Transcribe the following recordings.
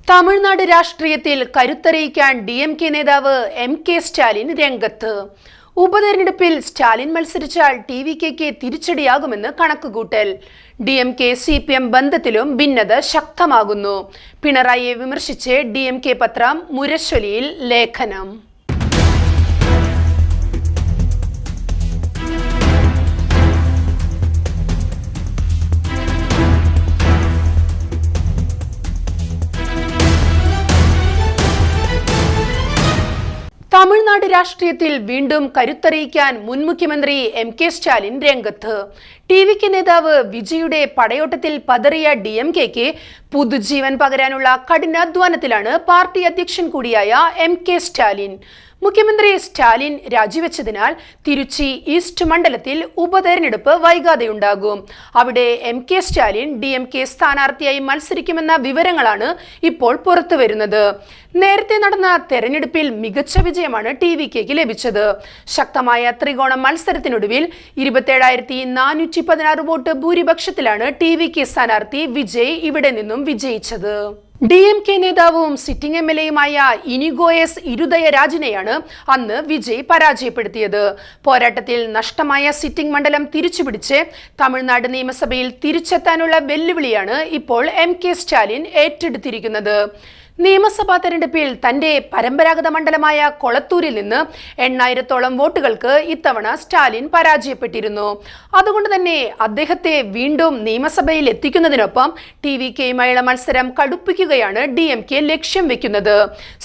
തമിഴ്നാട് രാഷ്ട്രീയത്തിൽ കരുത്തറിയിക്കാൻ DMK നേതാവ് MK Stalin രംഗത്ത്. ഉപതെരഞ്ഞെടുപ്പിൽ സ്റ്റാലിൻ മത്സരിച്ചാൽ TVKക്ക് തിരിച്ചടിയാകുമെന്ന് കണക്കുകൂട്ടൽ. DMK-CPM ബന്ധത്തിലും ഭിന്നത ശക്തമാകുന്നു. പിണറായിയെ വിമർശിച്ച് DMK പത്രം മുരശ്ശൊലിയിൽ ലേഖനം. തമിഴ്നാട് രാഷ്ട്രീയത്തിൽ വീണ്ടും കരുത്തറിയിക്കാൻ മുൻ മുഖ്യമന്ത്രി MK സ്റ്റാലിൻ രംഗത്ത്. TVK നേതാവ് വിജയുടെ പടയോട്ടത്തിൽ പതറിയ DMKക്ക് പുതുജീവൻ പകരാനുള്ള കഠിനാധ്വാനത്തിലാണ് പാർട്ടി അധ്യക്ഷൻ കൂടിയായ MK സ്റ്റാലിൻ. മുഖ്യമന്ത്രി സ്റ്റാലിൻ രാജിവെച്ചതിനാൽ തിരുച്ചി ഈസ്റ്റ് മണ്ഡലത്തിൽ ഉപതെരഞ്ഞെടുപ്പ് വൈകാതെയുണ്ടാകും. അവിടെ MK സ്റ്റാലിൻ DMK സ്ഥാനാർത്ഥിയായി മത്സരിക്കുമെന്ന വിവരങ്ങളാണ് ഇപ്പോൾ പുറത്തുവരുന്നത്. നേരത്തെ നടന്ന തെരഞ്ഞെടുപ്പിൽ മികച്ച വിജയമാണ് TVKക്ക് ലഭിച്ചത്. ശക്തമായ ത്രികോണ മത്സരത്തിനൊടുവിൽ 27,416 വോട്ട് ഭൂരിപക്ഷത്തിലാണ് TVK സ്ഥാനാർത്ഥി വിജയ് ഇവിടെ നിന്നും വിജയിച്ചത്. DMK നേതാവും സിറ്റിംഗ് MLAയുമായ ഇനിഗോ എസ് ഇരുദയരാജിനെയാണ് അന്ന് വിജയ് പരാജയപ്പെടുത്തിയത്. പോരാട്ടത്തിൽ നഷ്ടമായ സിറ്റിംഗ് മണ്ഡലം തിരിച്ചുപിടിച്ച് തമിഴ്നാട് നിയമസഭയിൽ തിരിച്ചെത്താനുള്ള വെല്ലുവിളിയാണ് ഇപ്പോൾ MK സ്റ്റാലിൻ ഏറ്റെടുത്തിരിക്കുന്നത്. നിയമസഭാ തെരഞ്ഞെടുപ്പിൽ തന്റെ പരമ്പരാഗത മണ്ഡലമായ കൊളത്തൂരിൽ നിന്ന് 8,000-ഓളം വോട്ടുകൾക്ക് ഇത്തവണ സ്റ്റാലിൻ പരാജയപ്പെട്ടിരുന്നു. അതുകൊണ്ട് തന്നെ അദ്ദേഹത്തെ വീണ്ടും നിയമസഭയിൽ എത്തിക്കുന്നതിനൊപ്പം TVKയുമായുള്ള മത്സരം കടുപ്പിക്കുകയാണ് DMK ലക്ഷ്യം വെക്കുന്നത്.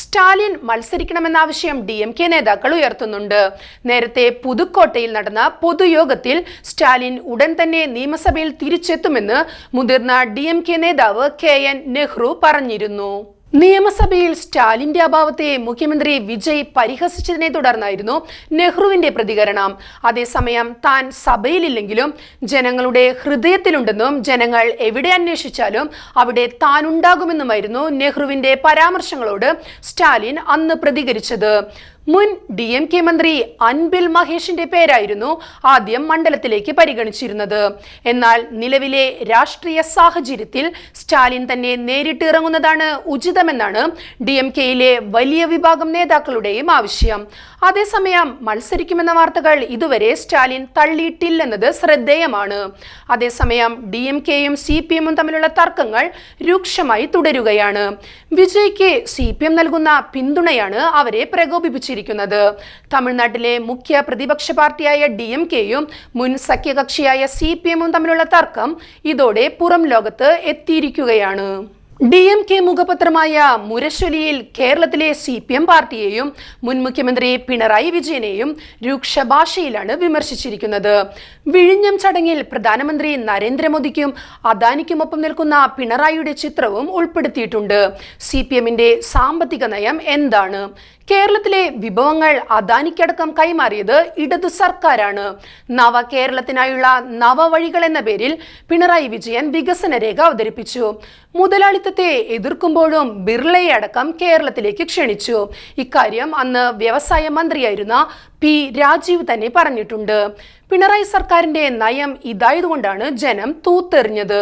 സ്റ്റാലിൻ മത്സരിക്കണമെന്ന ആവശ്യം DMK നേതാക്കൾ ഉയർത്തുന്നുണ്ട്. നേരത്തെ പുതുക്കോട്ടയിൽ നടന്ന പൊതുയോഗത്തിൽ സ്റ്റാലിൻ ഉടൻ തന്നെ നിയമസഭയിൽ തിരിച്ചെത്തുമെന്ന് മുതിർന്ന DMK നേതാവ് KN നെഹ്റു പറഞ്ഞിരുന്നു. നിയമസഭയിൽ സ്റ്റാലിന്റെ അഭാവത്തെ മുഖ്യമന്ത്രി വിജയ് പരിഹസിച്ചതിനെ തുടർന്നായിരുന്നു നെഹ്റുവിന്റെ പ്രതികരണം. അതേസമയം താൻ സഭയിലില്ലെങ്കിലും ജനങ്ങളുടെ ഹൃദയത്തിലുണ്ടെന്നും ജനങ്ങൾ എവിടെ അന്വേഷിച്ചാലും അവിടെ താൻ ഉണ്ടാകുമെന്നുമായിരുന്നു നെഹ്റുവിന്റെ പരാമർശങ്ങളോട് സ്റ്റാലിൻ അന്ന് പ്രതികരിച്ചത്. മുൻ DMK മന്ത്രി അൻബിൽ മഹേഷിന്റെ പേരായിരുന്നു ആദ്യം മണ്ഡലത്തിലേക്ക് പരിഗണിച്ചിരുന്നത്. എന്നാൽ നിലവിലെ രാഷ്ട്രീയ സാഹചര്യത്തിൽ സ്റ്റാലിൻ തന്നെ നേരിട്ട് ഇറങ്ങുന്നതാണ് ഉചിതമെന്നാണ് DMKയിലെ വലിയ വിഭാഗം നേതാക്കളുടെയും ആവശ്യം. അതേസമയം മത്സരിക്കുമെന്ന വാർത്തകൾ ഇതുവരെ സ്റ്റാലിൻ തള്ളിയിട്ടില്ലെന്നത് ശ്രദ്ധേയമാണ്. അതേസമയം DMKയും CPMും തമ്മിലുള്ള തർക്കങ്ങൾ രൂക്ഷമായി തുടരുകയാണ്. വിജയ്ക്ക് CPM നൽകുന്ന പിന്തുണയാണ് അവരെ പ്രകോപിപ്പിച്ചത്. തമിഴ്നാട്ടിലെ മുഖ്യ പ്രതിപക്ഷ പാർട്ടിയായ DMKയും മുൻ സഖ്യകക്ഷിയായ CPMും തമ്മിലുള്ള തർക്കം ഇതോടെ പുറം ലോകത്ത് എത്തിയിരിക്കുകയാണ്. DMK മുഖപത്രമായ മുരശ്ശൊലിയിൽ കേരളത്തിലെ CPM പാർട്ടിയെയും മുൻ മുഖ്യമന്ത്രി പിണറായി വിജയനെയും രൂക്ഷ ഭാഷയിലാണ് വിമർശിച്ചിരിക്കുന്നത്. വിഴിഞ്ഞം ചടങ്ങിൽ പ്രധാനമന്ത്രി നരേന്ദ്രമോദിക്കും അദാനിക്കുമൊപ്പം നിൽക്കുന്ന പിണറായിയുടെ ചിത്രവും ഉൾപ്പെടുത്തിയിട്ടുണ്ട്. CPMന്റെ സാമ്പത്തിക നയം എന്താണ്? കേരളത്തിലെ വിഭവങ്ങൾ അദാനിക്കടക്കം കൈമാറിയത് ഇടതു സർക്കാരാണ്. നവ കേരളത്തിനായുള്ള നവവഴികൾ എന്ന പേരിൽ പിണറായി വിജയൻ വികസന രേഖ അവതരിപ്പിച്ചു. മുതലാളിത്തത്തെ എതിർക്കുമ്പോഴും ബിർളയെ അടക്കം കേരളത്തിലേക്ക് ക്ഷണിച്ചു. ഇക്കാര്യം അന്ന് വ്യവസായ മന്ത്രിയായിരുന്ന P. രാജീവ് തന്നെ പറഞ്ഞിട്ടുണ്ട്. പിണറായി സർക്കാരിന്റെ നയം ഇതായതുകൊണ്ടാണ് ജനം തൂത്തെറിഞ്ഞത്.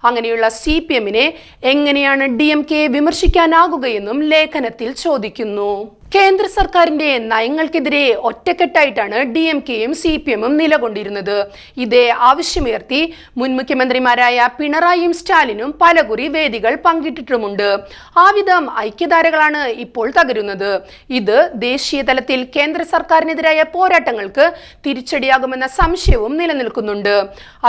അങ്ങനെയുള്ള CPMനെ എങ്ങനെയാണ് DMK വിമർശിക്കാനാകുകയെന്നും ലേഖനത്തിൽ ചോദിക്കുന്നു. കേന്ദ്ര സർക്കാരിന്റെ നയങ്ങൾക്കെതിരെ ഒറ്റക്കെട്ടായിട്ടാണ് DMKയും CPMും നിലകൊണ്ടിരുന്നത്. ഇതേ ആവശ്യമുയർത്തി മുൻ മുഖ്യമന്ത്രിമാരായ പിണറായിയും സ്റ്റാലിനും പലകുറി വേദികൾ പങ്കിട്ടിട്ടുമുണ്ട്. ആവിധം ഐക്യധാരകളാണ് ഇപ്പോൾ തകരുന്നത്. ഇത് ദേശീയ തലത്തിൽ കേന്ദ്ര സർക്കാരിനെതിരായ പോരാട്ടങ്ങൾക്ക് തിരിച്ചടിയാകുമെന്ന സംശയവും നിലനിൽക്കുന്നുണ്ട്.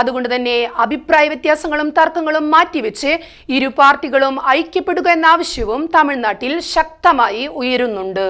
അതുകൊണ്ട് തന്നെ അഭിപ്രായ വ്യത്യാസങ്ങളും തർക്കങ്ങളും മാറ്റിവെച്ച് ഇരു പാർട്ടികളും ഐക്യപ്പെടുക എന്ന ആവശ്യവും തമിഴ്നാട്ടിൽ ശക്തമായി ഉയരുന്നുണ്ട്.